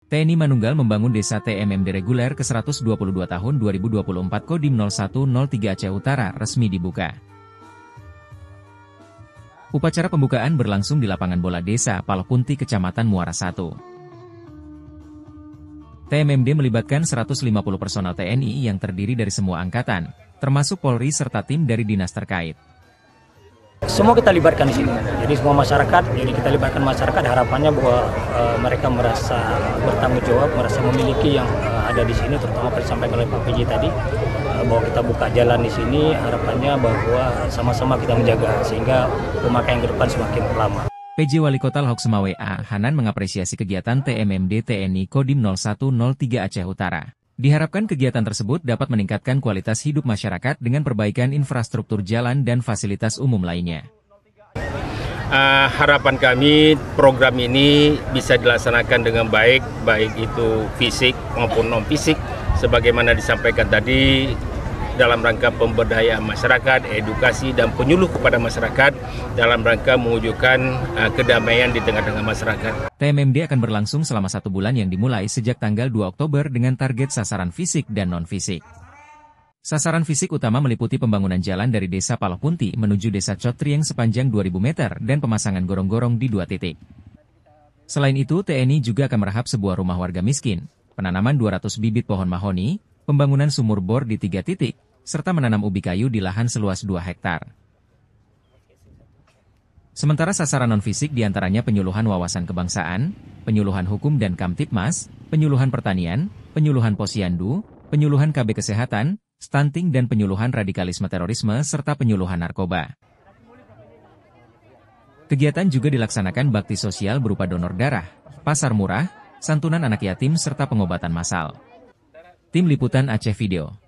TNI Manunggal membangun desa TMMD reguler ke-122 tahun 2024 Kodim 0103 Aceh Utara resmi dibuka. Upacara pembukaan berlangsung di lapangan bola desa Palopunti Kecamatan Muara 1. TMMD melibatkan 150 personel TNI yang terdiri dari semua angkatan, termasuk Polri serta tim dari dinas terkait. Semua kita libatkan di sini. Jadi semua masyarakat, jadi kita libatkan masyarakat. Harapannya bahwa mereka merasa bertanggung jawab, merasa memiliki yang ada di sini, terutama disampaikan oleh Pak PJ tadi, bahwa kita buka jalan di sini. Harapannya bahwa sama-sama kita menjaga sehingga pemakaian ke depan semakin lama. PJ Wali Kota Lhokseumawe Semawe A. Hanan mengapresiasi kegiatan TMMD TNI Kodim 0103 Aceh Utara. Diharapkan kegiatan tersebut dapat meningkatkan kualitas hidup masyarakat dengan perbaikan infrastruktur jalan dan fasilitas umum lainnya. Harapan kami program ini bisa dilaksanakan dengan baik, baik itu fisik maupun non-fisik, sebagaimana disampaikan tadi dalam rangka pemberdayaan masyarakat, edukasi dan penyuluh kepada masyarakat dalam rangka mewujudkan kedamaian di tengah-tengah masyarakat. TMMD akan berlangsung selama 1 bulan yang dimulai sejak tanggal 2 Oktober dengan target sasaran fisik dan non-fisik. Sasaran fisik utama meliputi pembangunan jalan dari Desa Palopunti menuju Desa Cotrieng sepanjang 2.000 meter dan pemasangan gorong-gorong di 2 titik. Selain itu, TNI juga akan merahap sebuah rumah warga miskin, penanaman 200 bibit pohon mahoni, pembangunan sumur bor di 3 titik, serta menanam ubi kayu di lahan seluas 2 hektar. Sementara sasaran non-fisik diantaranya penyuluhan wawasan kebangsaan, penyuluhan hukum dan Kamtipmas, penyuluhan pertanian, penyuluhan posyandu, penyuluhan KB kesehatan, stunting dan penyuluhan radikalisme terorisme serta penyuluhan narkoba. Kegiatan juga dilaksanakan bakti sosial berupa donor darah, pasar murah, santunan anak yatim serta pengobatan massal. Tim Liputan Aceh Video.